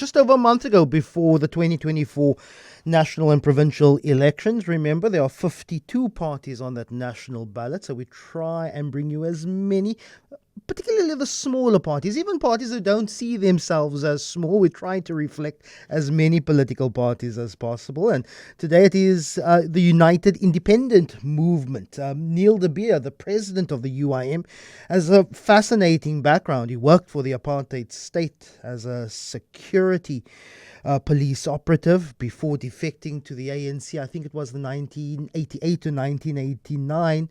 just over a month ago before the 2024 national and provincial elections. Remember, there are 52 parties on that national ballot, so we try and bring you as many, particularly the smaller parties, even parties who don't see themselves as small. We're trying to reflect as many political parties as possible. And today it is the United Independent Movement. Neil de Beer, the president of the UIM, has a fascinating background. He worked for the apartheid state as a security police operative before defecting to the ANC. I think it was the 1988 to 1989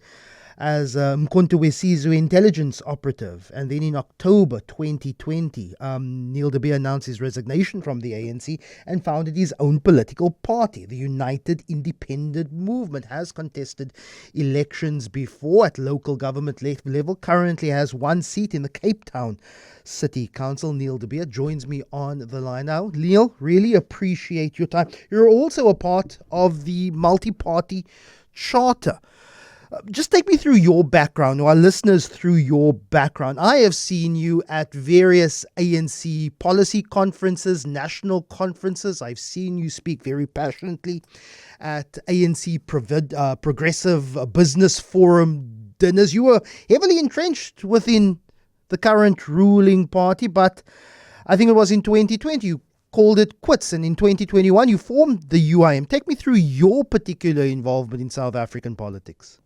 as Mkhonto Wesizwe intelligence operative. And then in October 2020, Neil de Beer announced his resignation from the ANC and founded his own political party. The United Independent Movement has contested elections before at local government level, currently has one seat in the Cape Town City Council. Neil de Beer joins me on the line now. Neil, really appreciate your time. You're also a part of the multi-party charter. Just take me through your background, or our listeners through your background. I have seen you at various ANC policy conferences, national conferences. I've seen you speak very passionately at ANC Progressive Business Forum dinners. You were heavily entrenched within the current ruling party, but I think it was in 2020 you called it quits, and in 2021 you formed the UIM. Take me through your particular involvement in South African politics.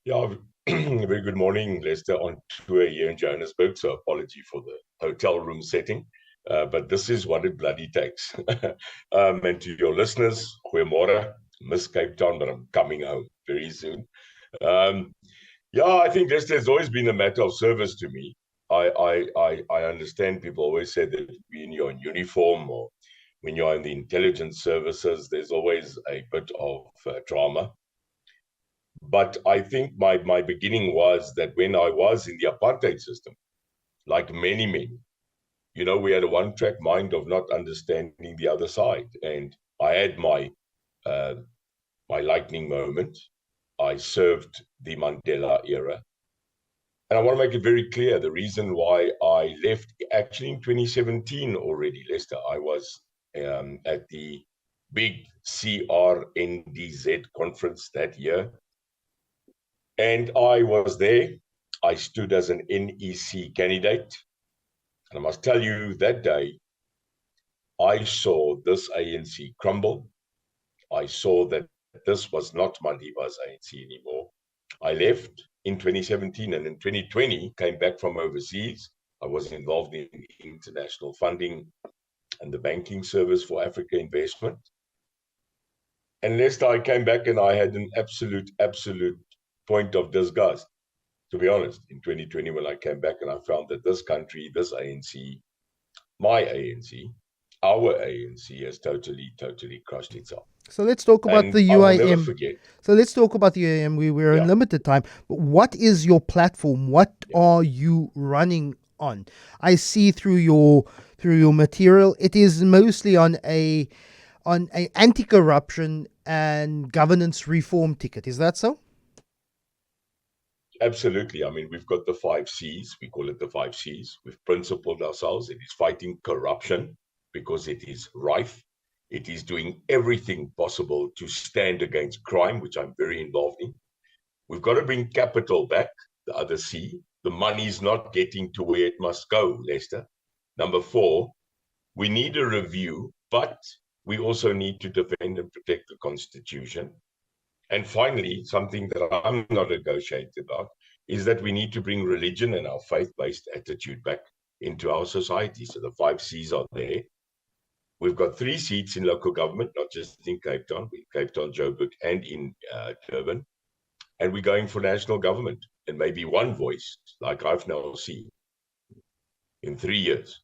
Yeah, very good morning, Lester, on tour here in Johannesburg, so apology for the hotel room setting, but this is what it bloody takes. And to your listeners, goeiemorgen, miss Cape Town, but I'm coming home very soon. I think, Lester, it's always been a matter of service to me. I understand people always say that when you're in uniform or when you're in the intelligence services, there's always a bit of drama. But I think my beginning was that when I was in the apartheid system, like many, we had a one-track mind of not understanding the other side. And I had my lightning moment. I served the Mandela era. And I want to make it very clear, the reason why I left, actually in 2017 already, Lester, I was at the big CRNDZ conference that year. And I was there. I stood as an NEC candidate. And I must tell you, that day, I saw this ANC crumble. I saw that this was not Madiba's ANC anymore. I left in 2017, and in 2020, came back from overseas. I was involved in international funding and the banking service for Africa investment. And Lester, I came back and I had an absolute point of disgust, to be honest, in 2020 when I came back and I found that this country, this ANC, my ANC, our ANC has totally crushed itself. So let's talk about the UIM. I will never forget. So let's talk about the UIM. We're in limited time. But what is your platform? What are you running on? I see through your material, it is mostly on a anti-corruption and governance reform ticket. Is that so? Absolutely. I mean, we've got the 5 C's. We call it the 5 C's. We've principled ourselves. It is fighting corruption because it is rife. It is doing everything possible to stand against crime, which I'm very involved in. We've got to bring capital back, the other C. The money's not getting to where it must go, Lester. Number 4, we need a review, but we also need to defend and protect the Constitution. And finally, something that I'm not negotiating about is that we need to bring religion and our faith-based attitude back into our society. So the 5 C's are there. We've got 3 seats in local government, not just in Cape Town, Joburg, and in Durban. And we're going for national government. And maybe one voice, like I've now seen, in 3 years,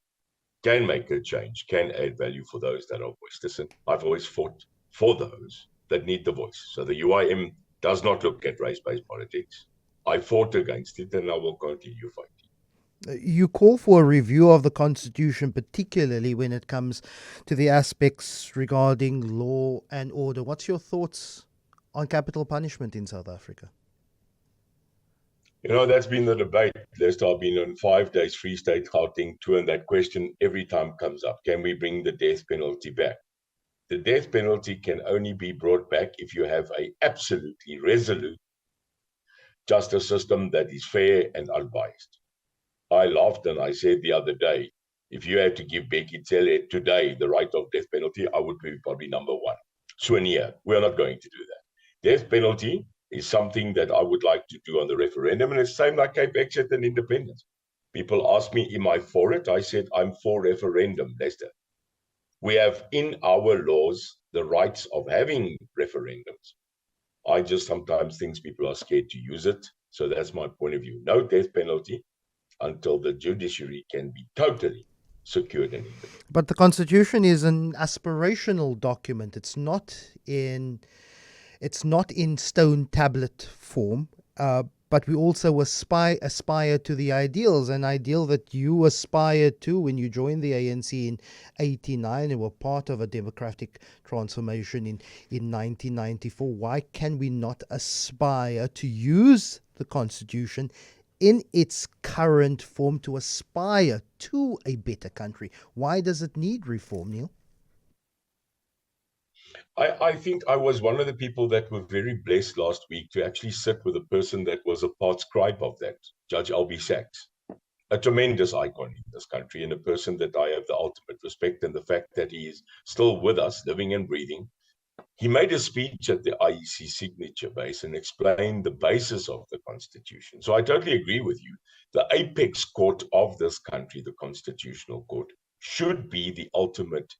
can make a change, can add value for those that are voiceless. And I've always fought for those that need the voice. So the UIM does not look at race-based politics. I fought against it, and I will continue fighting. You call for a review of the Constitution, particularly when it comes to the aspects regarding law and order. What's your thoughts on capital punishment in South Africa? That's been the debate. Lester, I've been on 5 days Free State Gauteng tour, and that question every time comes up. Can we bring the death penalty back? The death penalty can only be brought back if you have a absolutely resolute justice system that is fair and unbiased. I laughed and I said the other day, if you had to give Becky Cele today the right of death penalty, I would be probably number one. Sonia, we're not going to do that. Death penalty is something that I would like to do on the referendum, and it's the same like Cape Exit and independence. People ask me, am I for it? I said, I'm for referendum, Lester. We have in our laws the rights of having referendums. I just sometimes think people are scared to use it. So that's my point of view. No death penalty until the judiciary can be totally secured and independent. But the Constitution is an aspirational document. It's not in stone tablet form. But we also aspire to the ideals, an ideal that you aspired to when you joined the ANC in '89 and were part of a democratic transformation in 1994. Why can we not aspire to use the Constitution in its current form to aspire to a better country? Why does it need reform, Neil? I think I was one of the people that were very blessed last week to actually sit with a person that was a part scribe of that, Judge Albie Sachs, a tremendous icon in this country and a person that I have the ultimate respect, and the fact that he is still with us, living and breathing. He made a speech at the IEC signature base and explained the basis of the Constitution. So I totally agree with you. The apex court of this country, the Constitutional Court, should be the ultimate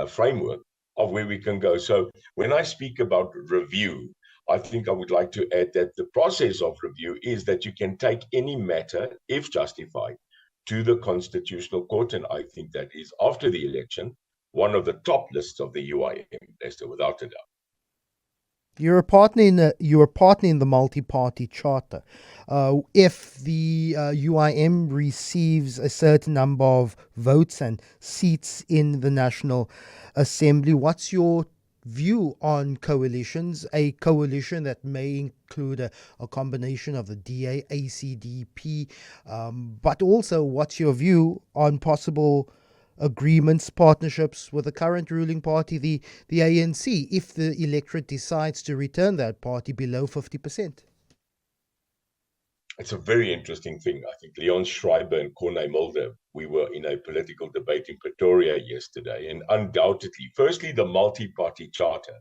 framework of where we can go. So when I speak about review, I think I would like to add that the process of review is that you can take any matter, if justified, to the Constitutional Court. And I think that is, after the election, one of the top lists of the UIM, Lester, without a doubt. You're a partner in the multi-party charter. If the UIM receives a certain number of votes and seats in the National Assembly, what's your view on coalitions? A coalition that may include a combination of the DA, ACDP, but also what's your view on possible agreements, partnerships with the current ruling party, the ANC, if the electorate decides to return that party below 50%? It's a very interesting thing. I think Leon Schreiber and Corne Mulder, we were in a political debate in Pretoria yesterday, and undoubtedly, firstly, the multi-party charter.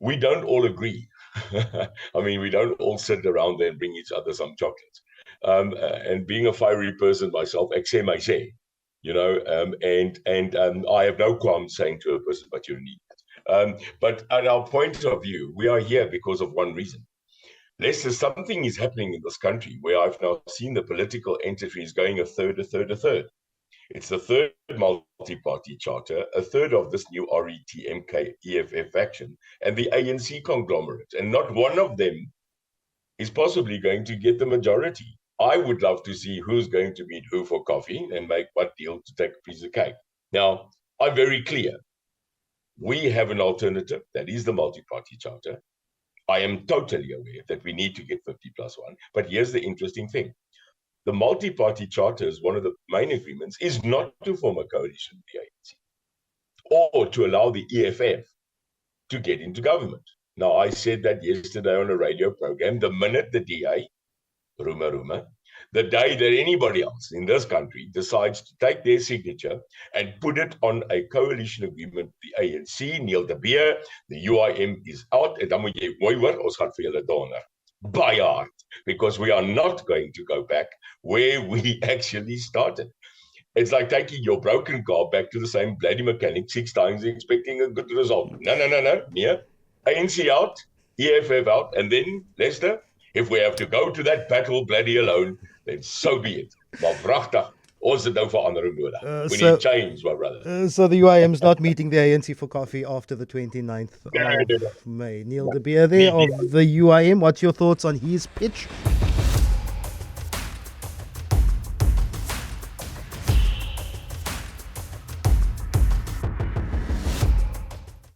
We don't all agree. I mean, we don't all sit around there and bring each other some chocolates. And being a fiery person myself, I say, and I have no qualms saying to a person, but you're an idiot. But at our point of view, we are here because of one reason. Lester, something is happening in this country where I've now seen the political entities going a third. It's the third multi-party charter, a third of this new RETMK EFF faction, and the ANC conglomerate. And not one of them is possibly going to get the majority. I would love to see who's going to meet who for coffee and make what deal to take a piece of cake. Now, I'm very clear. We have an alternative, that is the multi-party charter. I am totally aware that we need to get 50+1. But here's the interesting thing. The multi-party charter, is one of the main agreements, is not to form a coalition with the ANC or to allow the EFF to get into government. Now, I said that yesterday on a radio program. The minute the DA, rumor, the day that anybody else in this country decides to take their signature and put it on a coalition agreement with the ANC, Neil de Beer, the UIM is out, and dan moet jy mooi hoor, ons gaan vir julle donder. Baie hard, because we are not going to go back where we actually started. It's like taking your broken car back to the same bloody mechanic 6 times expecting a good result. No. Yeah. ANC out, EFF out, and then, Lester, if we have to go to that battle bloody alone, then so be it. Maar pragtig, ons het nou verandering nodig. We need change, my brother. So the UIM is not meeting the ANC for coffee after the 29th of May. Neil de Beer there of the UIM. What's your thoughts on his pitch?